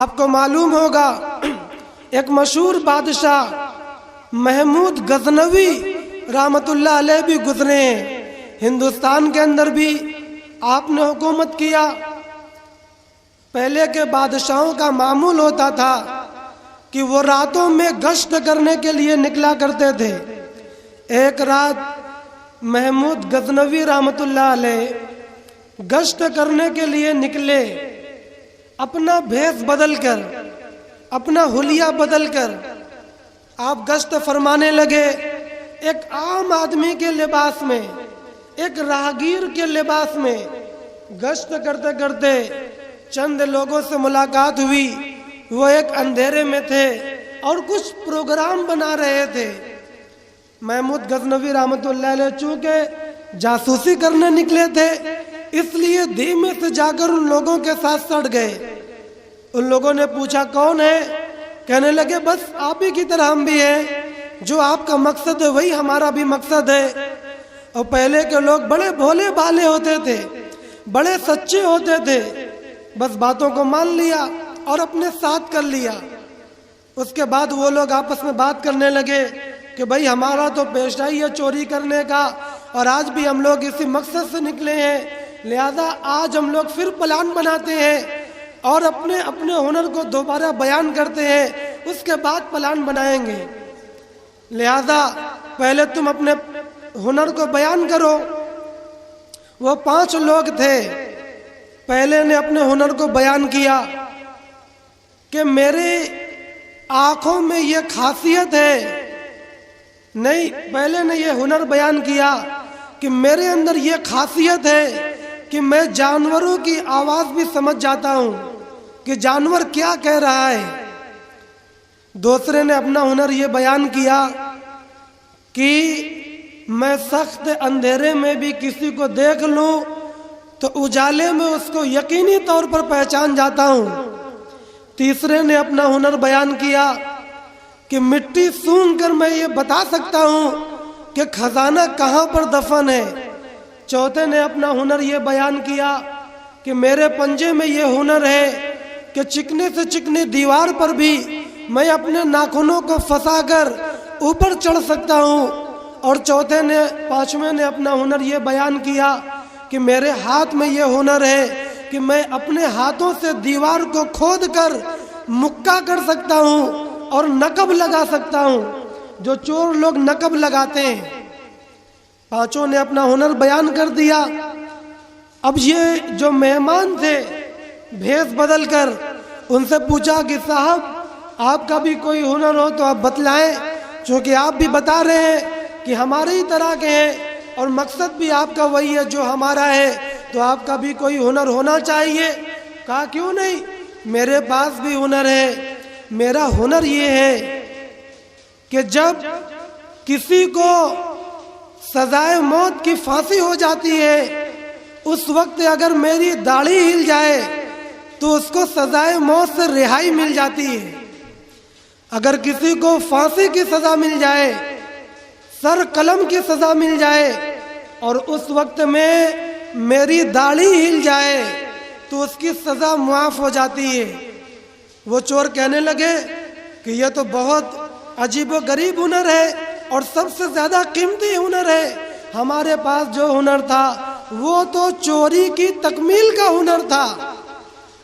آپ کو معلوم ہوگا ایک مشہور بادشاہ محمود غزنوی رحمت اللہ علیہ بھی گزرے ہیں. ہندوستان کے اندر بھی آپ نے حکومت کیا. پہلے کے بادشاہوں کا معمول ہوتا تھا کہ وہ راتوں میں گشت کرنے کے لیے نکلا کرتے تھے. ایک رات محمود غزنوی رحمت اللہ علیہ گشت کرنے کے لیے نکلے. اپنا بھیس بدل کر، اپنا حلیہ بدل کر آپ گشت فرمانے لگے. ایک عام آدمی کے لباس میں، ایک راہگیر کے لباس میں گشت کرتے کرتے چند لوگوں سے ملاقات ہوئی. وہ ایک اندھیرے میں تھے اور کچھ پروگرام بنا رہے تھے. محمود غزنوی رحمت اللہ علیہ چونکہ جاسوسی کرنے نکلے تھے، اس لیے دھیمے سے جا کر ان لوگوں کے ساتھ سڑ گئے. ان لوگوں نے پوچھا کون ہے؟ کہنے لگے بس آپ ہی کی طرح ہم بھی ہیں، جو آپ کا مقصد ہے وہی ہمارا بھی مقصد ہے. اور پہلے کے لوگ بڑے بھولے بھالے ہوتے تھے، بڑے سچے ہوتے تھے، بس باتوں کو مان لیا اور اپنے ساتھ کر لیا. اس کے بعد وہ لوگ آپس میں بات کرنے لگے کہ بھائی ہمارا تو پیشہ ہی ہے چوری کرنے کا، اور آج بھی ہم لوگ اسی مقصد سے نکلے ہیں، لہذا آج ہم لوگ پھر پلان بناتے ہیں اور اپنے ہنر کو دوبارہ بیان کرتے ہیں، اس کے بعد پلان بنائیں گے. لہذا پہلے تم اپنے ہنر کو بیان کرو. وہ 5 لوگ تھے. پہلے نے اپنے ہنر کو بیان کیا کہ میرے آنکھوں میں یہ خاصیت ہے. نہیں، پہلے نے یہ ہنر بیان کیا کہ میرے اندر یہ خاصیت ہے کہ میں جانوروں کی آواز بھی سمجھ جاتا ہوں کہ جانور کیا کہہ رہا ہے. دوسرے نے اپنا ہنر یہ بیان کیا کہ میں سخت اندھیرے میں بھی کسی کو دیکھ لوں تو اجالے میں اس کو یقینی طور پر پہچان جاتا ہوں. تیسرے نے اپنا ہنر بیان کیا کہ مٹی سونگھ کر میں یہ بتا سکتا ہوں کہ خزانہ کہاں پر دفن ہے. چوتھے نے اپنا ہنر یہ بیان کیا کہ میرے پنجے میں یہ ہنر ہے کہ چکنے سے چکنے دیوار پر بھی میں اپنے ناخنوں کو پھنسا کر اوپر چڑھ سکتا ہوں. اور پانچویں نے اپنا ہنر یہ بیان کیا کہ میرے ہاتھ میں یہ ہنر ہے کہ میں اپنے ہاتھوں سے دیوار کو کھود کر مکہ کر سکتا ہوں اور نقب لگا سکتا ہوں، جو چور لوگ نقب لگاتے ہیں. پانچوں نے اپنا ہنر بیان کر دیا. اب یہ جو مہمان تھے بھیس بدل کر ان سے پوچھا کہ صاحب آپ کا بھی کوئی ہنر ہو تو آپ بتلائیں، چونکہ آپ بھی بتا رہے ہیں کہ ہمارے ہی طرح کے ہیں اور مقصد بھی آپ کا وہی ہے جو ہمارا ہے، تو آپ کا بھی کوئی ہنر ہونا چاہیے. کہا کیوں نہیں، میرے پاس بھی ہنر ہے. میرا ہنر یہ ہے کہ جب کسی کو سزائے موت کی پھانسی ہو جاتی ہے، اس وقت اگر میری داڑھی ہل جائے تو اس کو سزائے موت سے رہائی مل جاتی ہے. اگر کسی کو پھانسی کی سزا مل جائے، سر قلم کی سزا مل جائے اور اس وقت میں میری داڑھی ہل جائے تو اس کی سزا معاف ہو جاتی ہے. وہ چور کہنے لگے کہ یہ تو بہت عجیب و غریب ہنر ہے اور سب سے زیادہ قیمتی ہنر ہے. ہمارے پاس جو ہنر تھا وہ تو چوری کی تکمیل کا ہنر تھا،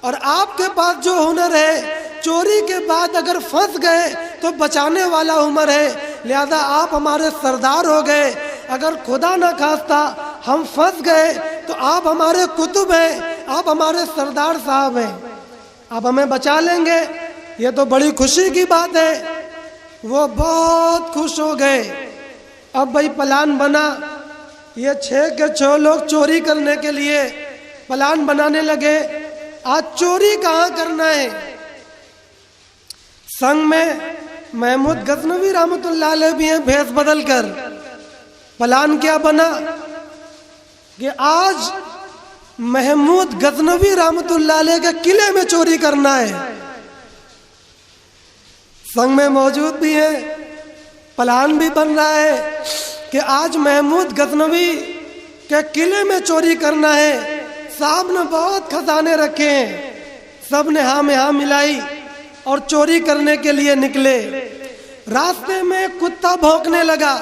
اور آپ کے پاس جو ہنر ہے چوری کے بعد اگر پھنس گئے تو بچانے والا ہنر ہے. لہذا آپ ہمارے سردار ہو گئے. اگر خدا نہ خواستہ ہم پھنس گئے تو آپ ہمارے قطب ہیں، آپ ہمارے سردار صاحب ہیں، آپ ہمیں بچا لیں گے. یہ تو بڑی خوشی کی بات ہے. وہ بہت خوش ہو گئے. اب بھائی پلان بنا. یہ 6 کے 6 لوگ چوری کرنے کے لیے پلان بنانے لگے. آج چوری کہاں کرنا ہے؟ سنگ میں محمود غزنوی رحمت اللہ علیہ بھی ہیں بھیس بدل کر. پلان کیا بنا کہ آج محمود غزنوی رحمت اللہ علیہ کے قلعے میں چوری کرنا ہے. سنگ میں موجود بھی ہیں. پلان بھی بن رہا ہے کہ آج محمود غزنوی کے قلعے میں چوری کرنا ہے. صاحب نے بہت خزانے رکھے ہیں. سب نے ہاں میں ہاں ملائی اور چوری کرنے کے لیے نکلے۔ راستے میں کتا بھونکنے لگا۔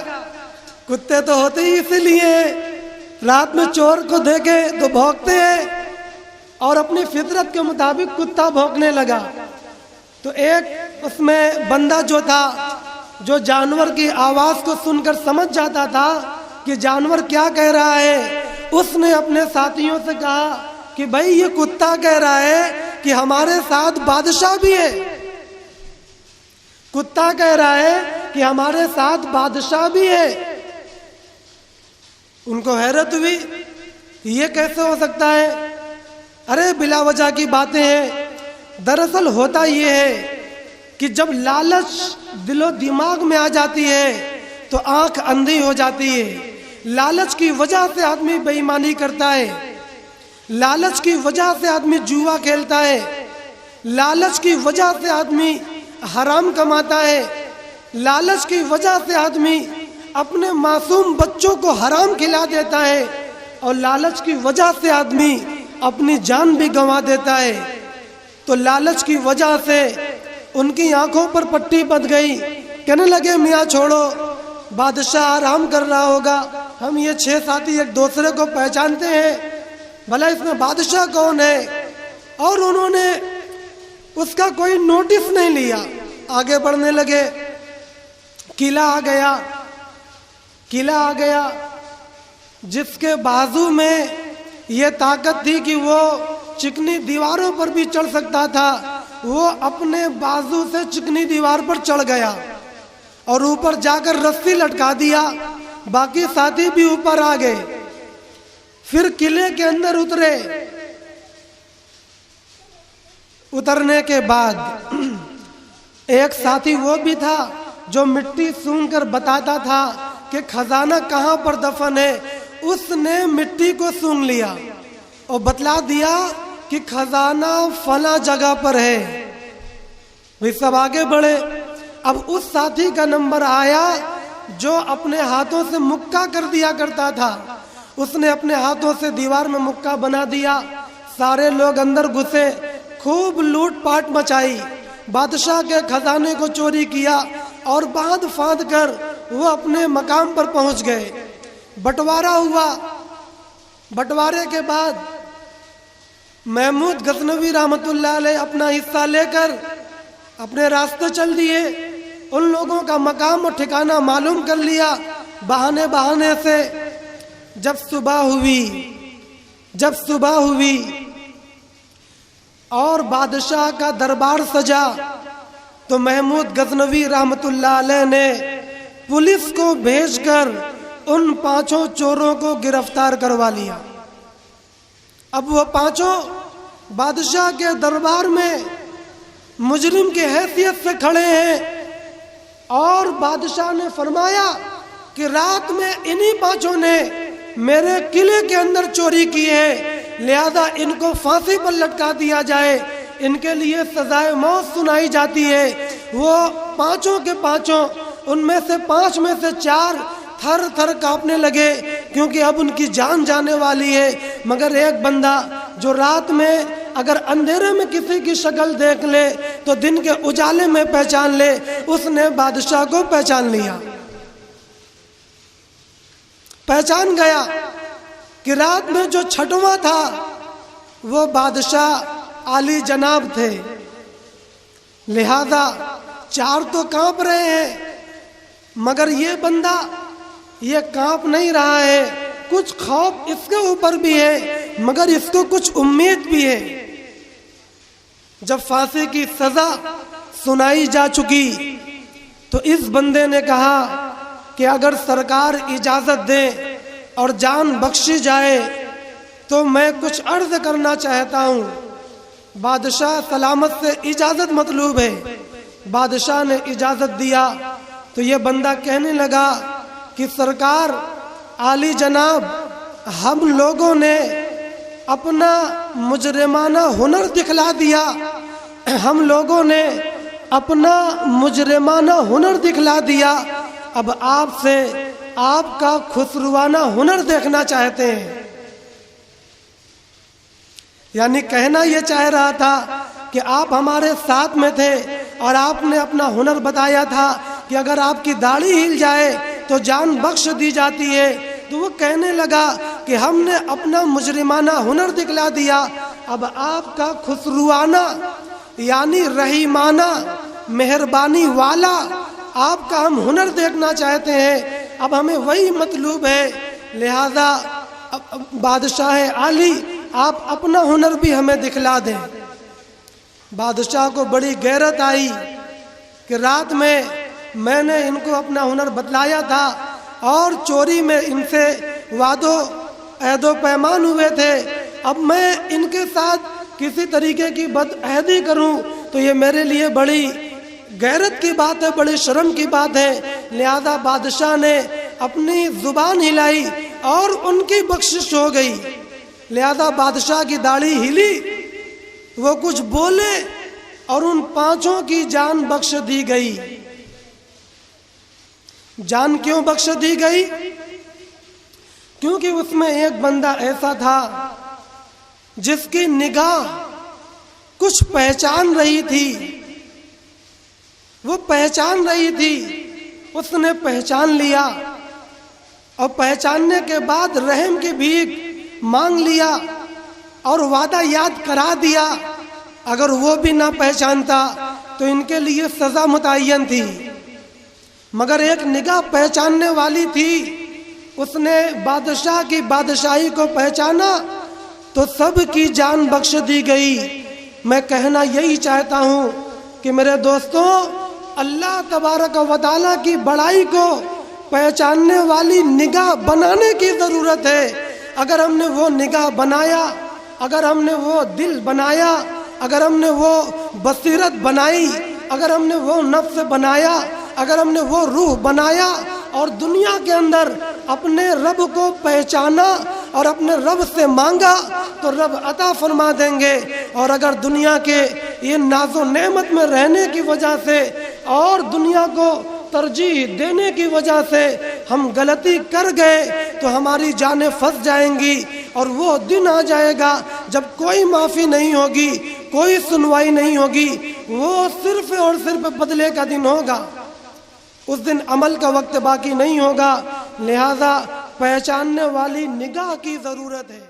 کتے تو ہوتے ہی اسی لیے رات میں چور کو دیکھے تو بھونکتے ہیں، اور اپنی فطرت کے مطابق کتا بھونکنے لگا۔ تو ایک اس میں بندہ جو تھا، جو جانور کی آواز کو سن کر سمجھ جاتا تھا کہ جانور کیا کہہ رہا ہے، اس نے اپنے ساتھیوں سے کہا کہ بھائی یہ کتا کہہ رہا ہے کہ ہمارے ساتھ بادشاہ بھی ہے۔ کتا کہہ رہا ہے کہ ہمارے ساتھ بادشاہ بھی ہے۔ ان کو حیرت ہوئی، یہ کیسے ہو سکتا ہے؟ ارے بلا وجہ کی باتیں ہیں۔ دراصل ہوتا یہ ہے کہ جب لالچ دل و دماغ میں آ جاتی ہے تو آنکھ اندھی ہو جاتی ہے۔ لالچ کی وجہ سے آدمی بے ایمانی کرتا ہے، لالچ کی وجہ سے آدمی جوا کھیلتا ہے، لالچ کی وجہ سے آدمی حرام کماتا ہے، لالچ کی وجہ سے آدمی اپنے معصوم بچوں کو حرام کھلا دیتا ہے، اور لالچ کی وجہ سے آدمی اپنی جان بھی گنوا دیتا ہے۔ تو لالچ کی وجہ سے ان کی آنکھوں پر پٹی بندھ گئی، کہنے لگے میاں چھوڑو، بادشاہ آرام کر رہا ہوگا، ہم یہ 6 ساتھی ایک دوسرے کو پہچانتے ہیں، بھلا اس میں بادشاہ کون ہے؟ اور انہوں نے اس کا کوئی نوٹس نہیں لیا، آگے بڑھنے لگے۔ قلعہ آ گیا جس کے بازو میں یہ طاقت تھی کہ وہ چکنی دیواروں پر بھی چڑھ سکتا تھا، وہ اپنے بازو سے چکنی دیوار پر چڑھ گیا اور اوپر جا کر رسی لٹکا دیا۔ باقی ساتھی بھی اوپر آ گئے۔ پھر قلعے کے اندر اترنے کے بعد ایک ساتھی وہ بھی تھا جو مٹی سونگھ کر بتاتا تھا کہ خزانہ کہاں پر دفن ہے۔ اس نے مٹی کو سونگھ لیا اور بتلا دیا کہ خزانہ فلاں جگہ پر ہے۔ وہ سب آگے بڑھے۔ اب اس ساتھی کا نمبر آیا جو اپنے ہاتھوں سے مکہ کر دیا کرتا تھا۔ اس نے اپنے ہاتھوں سے دیوار میں مکہ بنا دیا۔ سارے لوگ اندر گھسے، خوب لوٹ پاٹ مچائی، بادشاہ کے خزانے کو چوری کیا، اور باندھ فاند کر وہ اپنے مقام پر پہنچ گئے۔ بٹوارہ ہوا۔ بٹوارے کے بعد محمود غزنوی رحمت اللہ علیہ اپنا حصہ لے کر اپنے راستے چل دیے۔ ان لوگوں کا مقام اور ٹھکانہ معلوم کر لیا۔ بہانے سے جب صبح ہوئی اور بادشاہ کا دربار سجا تو محمود غزنوی رحمت اللہ علیہ نے پولیس کو بھیج کر ان 5 چوروں کو گرفتار کروا لیا۔ اب وہ 5 بادشاہ کے دربار میں مجرم کی حیثیت سے کھڑے ہیں، اور بادشاہ نے فرمایا کہ رات میں انہی 5 نے میرے قلعے کے اندر چوری کی ہے، لہذا ان کو پھانسی پر لٹکا دیا جائے، ان کے لیے سزائے موت سنائی جاتی ہے۔ وہ 5 کے 5، ان میں سے 5 میں سے 4 تھر تھر کانپنے لگے، کیونکہ اب ان کی جان جانے والی ہے۔ مگر ایک بندہ جو رات میں اگر اندھیرے میں کسی کی شکل دیکھ لے تو دن کے اجالے میں پہچان لے، اس نے بادشاہ کو پہچان لیا، پہچان گیا کہ رات میں جو 6واں تھا وہ بادشاہ عالی جناب تھے، لہذا 4 تو کانپ رہے ہیں، مگر یہ بندہ یہ کانپ نہیں رہا ہے، کچھ خوف اس کے اوپر بھی ہے، مگر اس کو کچھ امید بھی ہے۔ جب پھانسی کی سزا سنائی جا چکی تو اس بندے نے کہا کہ اگر سرکار اجازت دے اور جان بخشی جائے تو میں کچھ عرض کرنا چاہتا ہوں۔ بادشاہ سلامت سے اجازت مطلوب ہے۔ بادشاہ نے اجازت دیا تو یہ بندہ کہنے لگا کہ سرکار عالی جناب، ہم لوگوں نے اپنا مجرمانہ ہنر دکھلا دیا، ہم لوگوں نے اپنا مجرمانہ ہنر دکھلا دیا، اب آپ سے آپ کا خسروانہ ہنر دیکھنا چاہتے ہیں۔ یعنی کہنا یہ چاہ رہا تھا کہ آپ ہمارے ساتھ میں تھے اور آپ نے اپنا ہنر بتایا تھا کہ اگر آپ کی داڑھی ہل جائے تو جان بخش دی جاتی ہے۔ تو وہ کہنے لگا کہ ہم نے اپنا مجرمانہ ہنر دکھلا دیا، اب آپ کا خسروانہ یعنی رحیمانہ مہربانی والا آپ کا ہم ہنر دیکھنا چاہتے ہیں، اب ہمیں وہی مطلوب ہے۔ لہذا بادشاہ عالی آپ اپنا ہنر بھی ہمیں دکھلا دیں۔ بادشاہ کو بڑی غیرت آئی کہ رات میں نے ان کو اپنا ہنر بتلایا تھا اور چوری میں ان سے عہد و پیمان ہوئے تھے، اب میں ان کے ساتھ کسی طریقے کی بدعہدی کروں تو یہ میرے لیے بڑی غیرت کی بات ہے، بڑی شرم کی بات ہے۔ لہذا بادشاہ نے اپنی زبان ہلائی اور ان کی بخشش ہو گئی۔ لہذا بادشاہ کی داڑھی ہلی، وہ کچھ بولے اور ان پانچوں کی جان بخش دی گئی۔ جان کیوں بخش دی گئی؟ کیونکہ اس میں ایک بندہ ایسا تھا جس کی نگاہ کچھ پہچان رہی تھی، وہ پہچان رہی تھی، اس نے پہچان لیا اور پہچاننے کے بعد رحم کی بھیک مانگ لیا اور وعدہ یاد کرا دیا، اگر وہ بھی نہ پہچانتا تو ان کے لیے سزا متعین تھی، مگر ایک نگاہ پہچاننے والی تھی، اس نے بادشاہ کی بادشاہی کو پہچانا تو سب کی جان بخش دی گئی۔ میں کہنا یہی چاہتا ہوں کہ میرے دوستوں، اللہ تبارک و تعالیٰ کی بڑائی کو پہچاننے والی نگاہ بنانے کی ضرورت ہے۔ اگر ہم نے وہ نگاہ بنایا، اگر ہم نے وہ دل بنایا، اگر ہم نے وہ بصیرت بنائی، اگر ہم نے وہ نفس بنایا، اگر ہم نے وہ روح بنایا اور دنیا کے اندر اپنے رب کو پہچانا اور اپنے رب سے مانگا تو رب عطا فرما دیں گے۔ اور اگر دنیا کے یہ ناز و نعمت میں رہنے کی وجہ سے اور دنیا کو ترجیح دینے کی وجہ سے ہم غلطی کر گئے تو ہماری جانیں پھنس جائیں گی، اور وہ دن آ جائے گا جب کوئی معافی نہیں ہوگی، کوئی سنوائی نہیں ہوگی، وہ صرف اور صرف بدلے کا دن ہوگا، اس دن عمل کا وقت باقی نہیں ہوگا۔ لہذا پہچاننے والی نگاہ کی ضرورت ہے۔